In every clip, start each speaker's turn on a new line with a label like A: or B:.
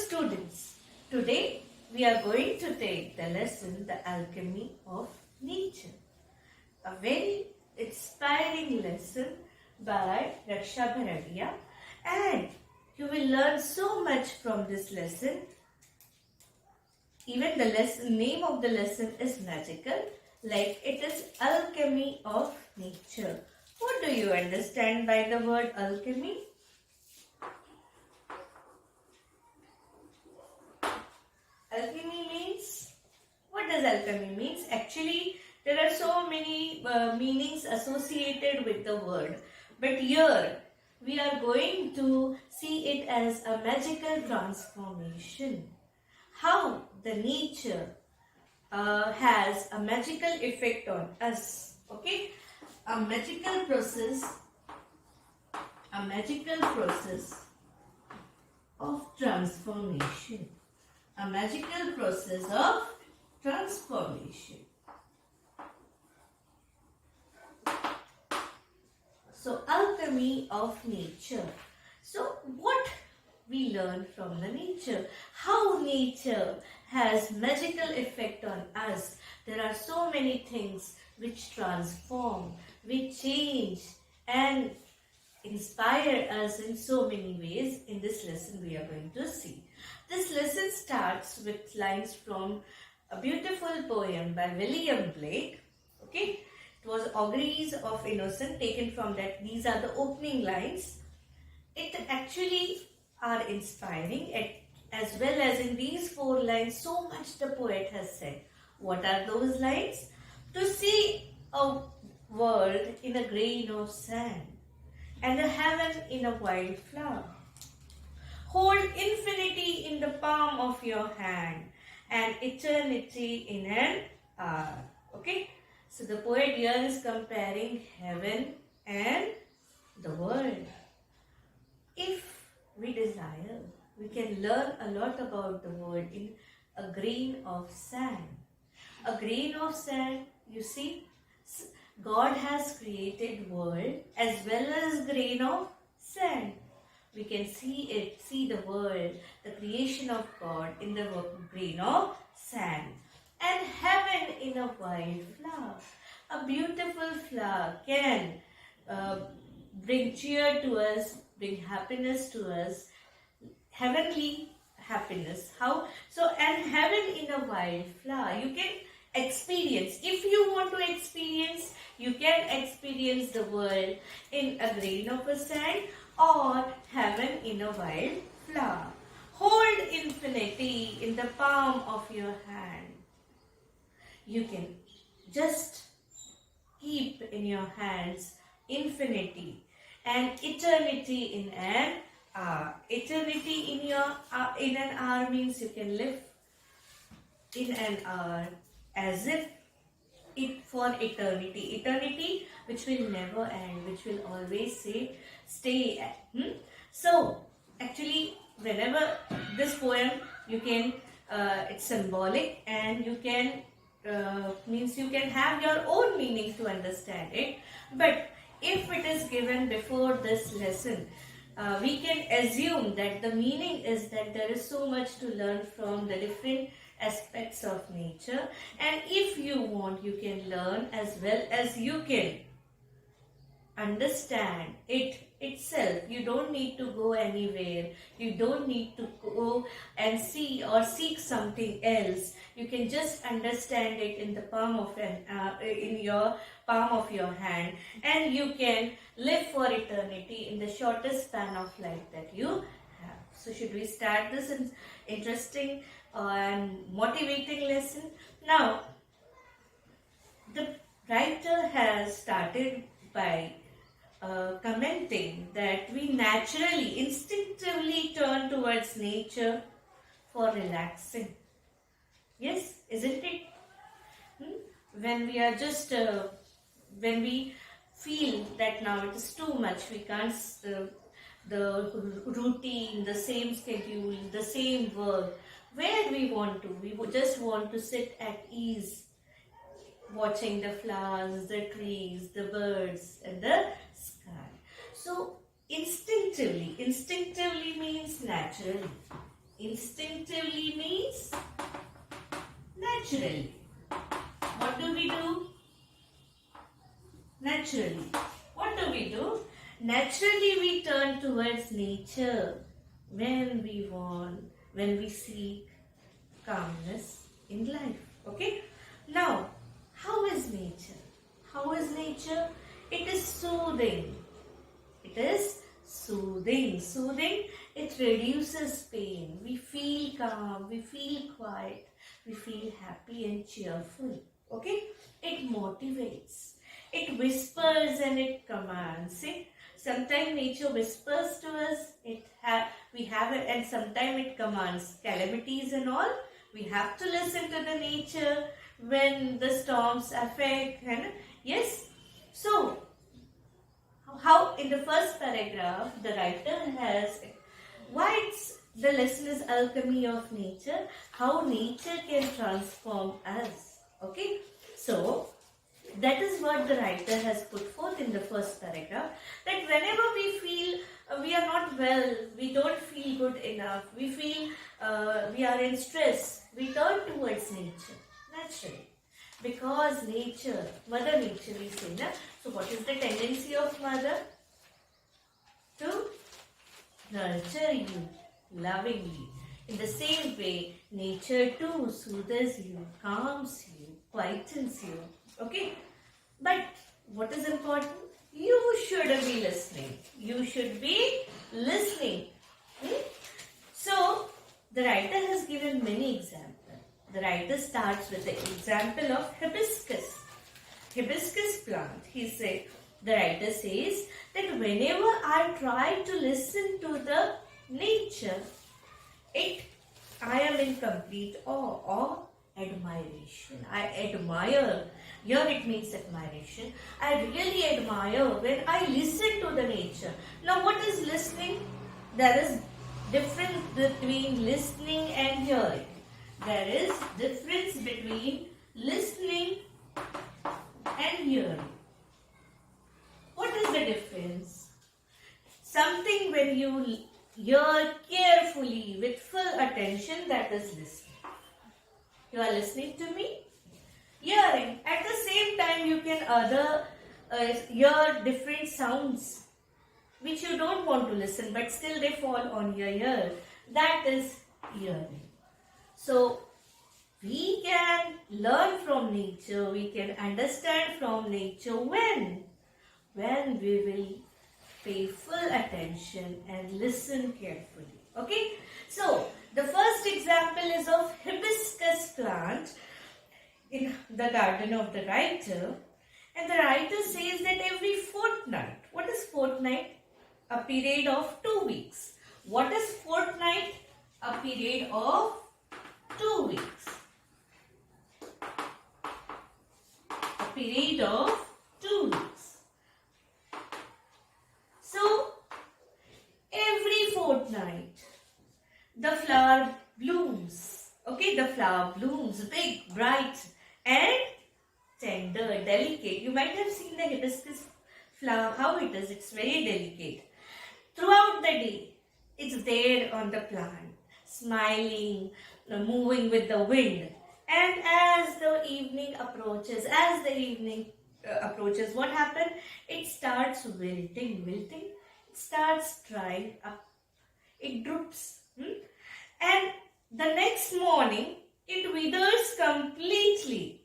A: students, today we are going to take the lesson, The Alchemy of Nature. A very inspiring lesson by Raksha Bharadiya, and you will learn so much from this lesson. Even the name of the lesson is magical, like it is Alchemy of Nature. What do you understand by the word alchemy? Alchemy means, what does alchemy means? Actually, there are so many meanings associated with the word. But here, we are going to see it as a magical transformation. How the nature has a magical effect on us. Okay? A magical process of transformation. A magical process of transformation. So, alchemy of nature. So, what we learn from the nature? How nature has magical effect on us. There are so many things which transform, which change and inspire us in so many ways. In this lesson we are going to see. This lesson starts with lines from a beautiful poem by William Blake. Okay, it was Auguries of Innocence, taken from that. These are the opening lines. It actually are inspiring, as well as in these 4 lines so much the poet has said. What are those lines? To see a world in a grain of sand and a heaven in a wild flower. Hold infinity in the palm of your hand and eternity in an hour. Okay? So the poet here is comparing heaven and the world. If we desire, we can learn a lot about the world in a grain of sand. A grain of sand, you see, God has created world as well as grain of sand. We can see the world, the creation of God in the grain of sand. And heaven in a wild flower. A beautiful flower can bring cheer to us, bring happiness to us, heavenly happiness. How? So, and heaven in a wild flower. You can experience. If you want to experience, you can experience the world in a grain of a sand or heaven in a wild flower. Hold infinity in the palm of your hand. You can just keep in your hands infinity and eternity in an hour. Eternity in an hour means you can live in an hour as if it for eternity. Eternity which will never end, which will always stay. So actually, whenever this poem, you can it's symbolic and you can means you can have your own meaning to understand it. But if it is given before this lesson, we can assume that the meaning is that there is so much to learn from the different aspects of nature, and if you want, you can learn as well as you can understand it itself. You don't need to go anywhere. You don't need to go and see or seek something else. You can just understand it in the palm of in your palm of your hand, and you can live for eternity in the shortest span of life that you have. So should we start this interesting and motivating lesson? Now, the writer has started by commenting that we naturally, instinctively turn towards nature for relaxing. Yes, isn't it? When we are just, when we feel that now it is too much, we can't, the routine, the same schedule, the same work, where we want to, we just want to sit at ease, watching the flowers, the trees, the birds and the sky. So instinctively means naturally. Instinctively means naturally. What do we do? Naturally. What do we do? Naturally we turn towards nature when we want, when we seek calmness in life. Okay? Now, how is nature? How is nature? It is soothing. It is soothing. Soothing, it reduces pain. We feel calm, we feel quiet, we feel happy and cheerful. Okay? It motivates. It whispers and it commands. See? Sometimes nature whispers to us, we have it, and sometimes it commands calamities and all. We have to listen to the nature when the storms affect. Yes? So, how in the first paragraph the writer has, why the lesson is alchemy of nature, how nature can transform us. Okay? So, that is what the writer has put forth in the first paragraph, that whenever we feel we are not well, we don't feel good enough, we feel we are in stress, we turn towards nature, naturally. Because nature, Mother Nature we say, na? So what is the tendency of Mother? To nurture you lovingly. In the same way, nature too soothes you, calms you, quietens you. Okay? But what is important? You should be listening. You should be listening. So, the writer has given many examples. The writer starts with the example of hibiscus. Hibiscus plant. The writer says that whenever I try to listen to the nature, I am in complete awe or admiration. I admire. Here it means admiration. I really admire when I listen to the nature. Now what is listening? There is difference between listening and hearing. There is difference between listening and hearing. What is the difference? Something when you hear carefully with full attention, that is listening. You are listening to me? Hearing. At the same time, you can hear different sounds which you don't want to listen, but still they fall on your ear. That is hearing. So, we can learn from nature, we can understand from nature when we will pay full attention and listen carefully. Okay? So, the first example is of hibiscus plant in the garden of the writer. And the writer says that every fortnight. What is fortnight? A period of 2 weeks. What is fortnight? A period of 2 weeks. A period of 2 weeks. So, every fortnight, the flower blooms. Okay, the flower blooms big, bright and tender, delicate. You might have seen the hibiscus flower, how it is. It's very delicate. Throughout the day, it's there on the plant, smiling, moving with the wind. And as the evening approaches, what happens? It starts wilting. It starts drying up. It droops. And the next morning, it withers completely.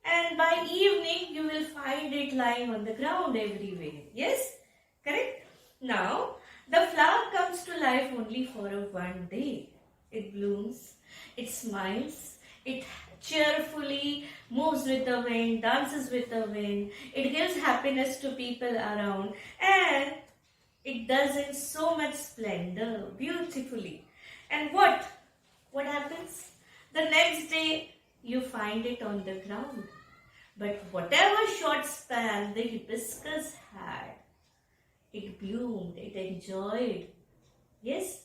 A: And by evening, you will find it lying on the ground everywhere. Yes? Correct? Now, the flower comes to life only for a 1 day. It blooms, it smiles, it cheerfully moves with the wind, dances with the wind. It gives happiness to people around, and it does in so much splendor, beautifully. And what happens? The next day, you find it on the ground. But whatever short span the hibiscus had, it bloomed, it enjoyed. Yes?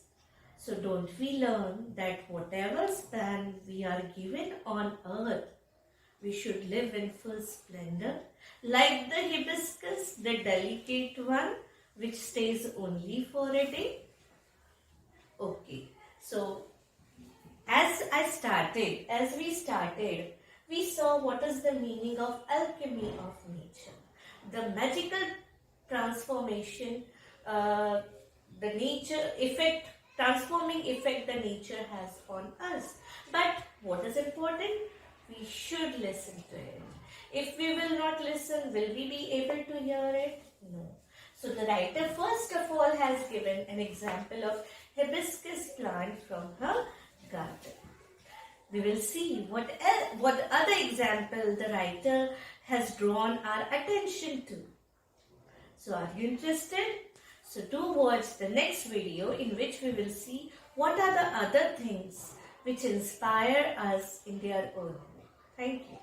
A: So don't we learn that whatever span we are given on earth, we should live in full splendor, like the hibiscus, the delicate one, which stays only for a day. Okay. So as we started, we saw what is the meaning of alchemy of nature. The magical transformation, the nature effect, transforming effect the nature has on us. But what is important? We should listen to it. If we will not listen, will we be able to hear it? No. So the writer first of all has given an example of hibiscus plant from her garden. We will see what other example the writer has drawn our attention to. So are you interested? So do watch the next video in which we will see what are the other things which inspire us in their own way. Thank you.